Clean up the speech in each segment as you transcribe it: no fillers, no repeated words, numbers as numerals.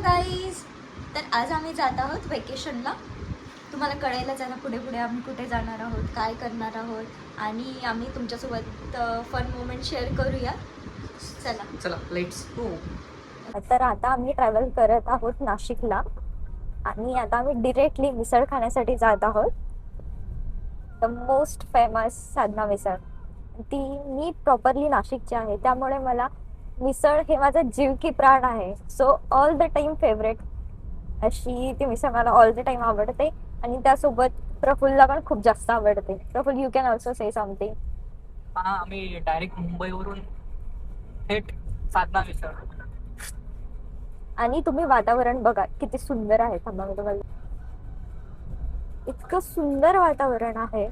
Guys. तर आज आम्ही जात आहोत वेकेशनला. तुम्हाला कळायलाच आहे ना पुढे पुढे आम्ही कुठे जाणार आहोत, काय करणार आहोत आणि आम्ही तुमच्यासोबत फन मोमेंट शेअर करूया. चला चला लेट्स गो. तर आता आम्ही ट्रॅव्हल करत आहोत नाशिकला आणि आता आम्ही डिरेक्टली मिसळ खाण्यासाठी जात आहोत. द मोस्ट फेमस साधना मिसळ. ती मी प्रॉपरली नाशिकची आहे, त्यामुळे मला मिसळ हे माझा जीव की प्राण आहे. So all the time favourite अशी ती मिसळ मला ऑल द टाइम आवडते. आणि त्यासोबत प्रफुल्लला पण खूप जास्त आवडते. Praphull, you can also say something. हा, आम्ही डायरेक्ट मुंबईवरून थेट साधना मिसळ. आणि तुम्ही वातावरण बघा किती सुंदर आहे. थांबा मी तुम्हाला, इतकं सुंदर वातावरण आहे.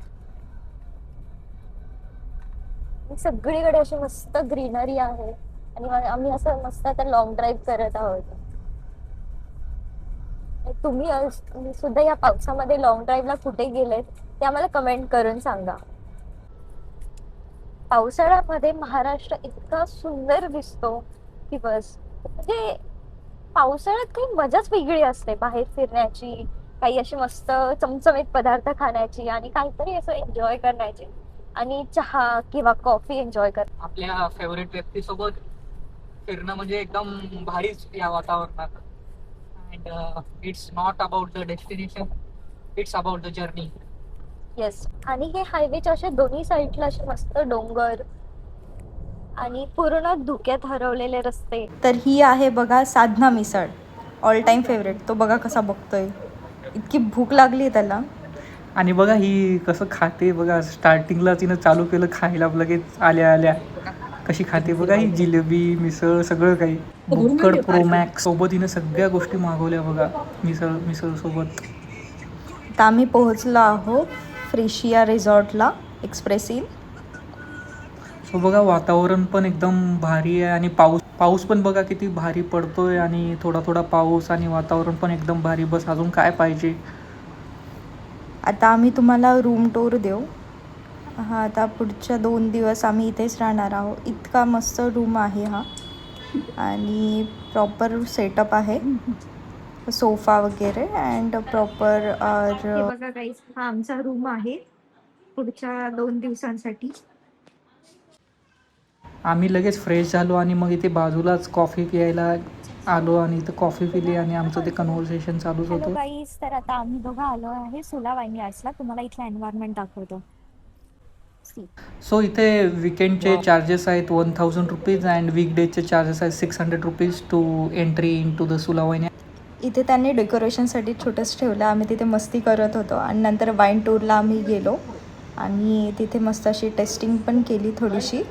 सगळीकडे अशी मस्त ग्रीनरी आहे आणि आम्ही असं मस्त आता लॉंग ड्राईव्ह करत आहोत. तुम्ही सुद्धा या पावसामध्ये लॉंग ड्राईव्हला कुठे गेलेत ते आम्हाला कमेंट करून सांगा. पावसाळ्यामध्ये महाराष्ट्र इतका सुंदर दिसतो की बस. म्हणजे पावसाळ्यात काही मजाच वेगळी असते बाहेर फिरण्याची, काही अशी मस्त चमचमीत पदार्थ खाण्याची आणि काहीतरी असं एन्जॉय करण्याची आणि चहा किंवा कॉफी एन्जॉय कर. आपल्या फेवरेट व्यक्तीसोबत फिरणं म्हणजे एकदम भारीच या वातावरणात. And it's not about the destination, it's about the journey. Yes. आणि हे हायवेच्या असे दोन्ही साईडला असे मस्त डोंगर आणि पूर्ण धुक्यात हरवलेले रस्ते. तर ही आहे बघा साधना मिसळ, ऑल टाइम फेवरेट. तो बघा कसा बघतोय, इतकी भूक लागली त्याला. आणि बघा ही कसं खाते बघा. स्टार्टिंगला तिनं चालू केलं खायला, लगेच आल्या आल्या कशी खाते बघा. ही जिलेबी मिसळ सगळं काही. बुक्कड प्रो मॅक्स सोबत हिनं सगळ्या गोष्टी मागवल्या बघा मिसळ सोबत. आता आम्ही पोहोचलो आहोत फ्रेशिया रिसॉर्टला, एक्सप्रेस इन. सो बघा वातावरण पण एकदम भारी आहे आणि पाऊस पण बघा किती भारी पडतोय आणि थोडा थोडा पाऊस आणि वातावरण पण एकदम भारी. बस अजून काय पाहिजे. आता आम्ही तुम्हाला रूम टूर देऊ. हा, आता पुढच्या 2 दिवस आम्ही इथेच राहणार आहोत. इतका मस्त रूम आहे हा आणि प्रॉपर सेटअप आहे, सोफा वगैरे अँड प्रॉपर. बघा गाईस, हा आमचा रूम आहे पुढच्या 2 दिवसांसाठी. आम्ही लगेच फ्रेश झालो आणि मग इथे बाजूलाच कॉफी प्यायला आलो आणि इथं कॉफी पिली आणि आमचं ते कन्व्हर्सेशन चालूच हॅलो होतं. गाईज, तर आता आम्ही दोघं आलो आहे सुला वाईनयार्ड्सला. तुम्हाला इथलं एन्व्हायरमेंट दाखवतो. सो इथे विकेंडचे चार्जेस आहेत 1000 रुपीज अँड वीकडेजचे चार्जेस आहेत 600 rupees to entry into the Sula wine. इथे त्यांनी डेकोरेशनसाठी छोटंच ठेवलं. आम्ही तिथे मस्ती करत होतो आणि नंतर वाईन टूरला आम्ही गेलो आणि तिथे मस्त अशी टेस्टिंग पण केली थोडीशी.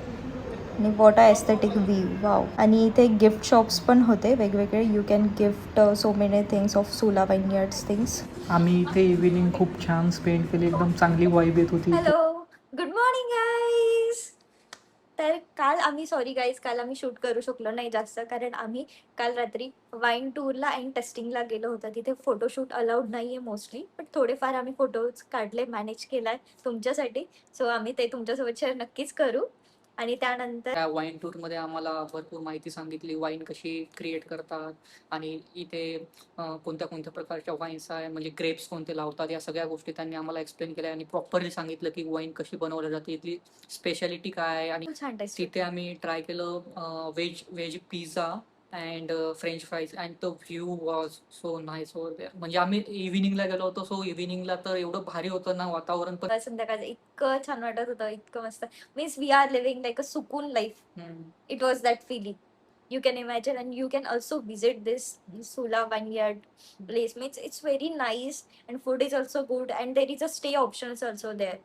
आणि what are aesthetic view, wow. आणि इथे गिफ्ट शॉप्स पण होते वेगवेगळे. You can gift so many things of Sula vineyards things. आम्ही इथे इव्हिनिंग खूप छान स्पेंड केली, एकदम चांगली वाईब येत होती. Hello, good morning guys. तर काल आम्ही शूट करू शकलो नाही जास्त, कारण आम्ही काल रात्री वाईन टूरला अँड टेस्टिंगला गेलो होतो. तिथे फोटोशूट अलाउड नाही आहे मोस्टली, पण थोडेफार आम्ही फोटोज काढले, मॅनेज केलाय तुमच्यासाठी. सो आम्ही ते तुमच्यासोबत शेअर नक्कीच करू. आणि त्यानंतर त्या वाईन टूरमध्ये आम्हाला भरपूर माहिती सांगितली, वाईन कशी क्रिएट करतात आणि इथे कोणत्या कोणत्या प्रकारच्या वाईन्स आहे, म्हणजे ग्रेप्स कोणते लावतात, या सगळ्या गोष्टी त्यांनी आम्हाला एक्सप्लेन केल्या आणि प्रॉपरली सांगितलं की वाईन कशी बनवली जाते, इथली स्पेशालिटी काय आहे. आणि छान टेस्ट. तिथे आम्ही ट्राय केलं veg pizza and french fries and the view was so nice over there. म्हणजे आम्ही इव्हिनिंगला गेलो होतो, सो इव्हिनिंगला तर एवढं भारी होतं ना वातावरण पण. संध्याकाळचं इतकं छान वाटत होतं, इतकं मस्त. Means we are living like a सुकून life. It was that feeling. You can imagine, and you can also visit this Sula Vineyard place. Means it's very nice, and food is also good, and there is a stay options also there.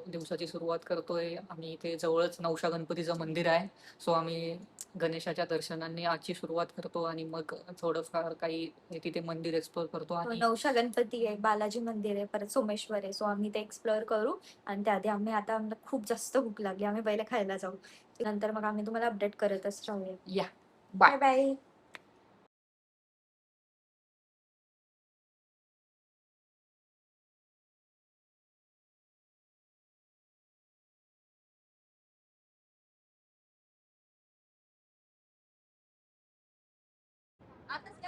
दिवसाची सुरुवात करतोय आम्ही. इथे जवळच nausea गणपतीचं मंदिर आहे, so आम्ही गणेशाच्या दर्शनाने आजची सुरुवात करतो आणि मग थोडंफार काही तिथे मंदिर एक्सप्लोर करतो. आणि नवशा गणपती आहे, बालाजी मंदिर आहे, परत सोमेश्वर आहे. सो आम्ही ते एक्सप्लोअर करू आणि त्याआधी आता आम्हाला खूप जास्त भूक लागली. आम्ही पहिले खायला जाऊ, नंतर मग आम्ही तुम्हाला अपडेट करतच राहूया. या, बाय बाय. आताच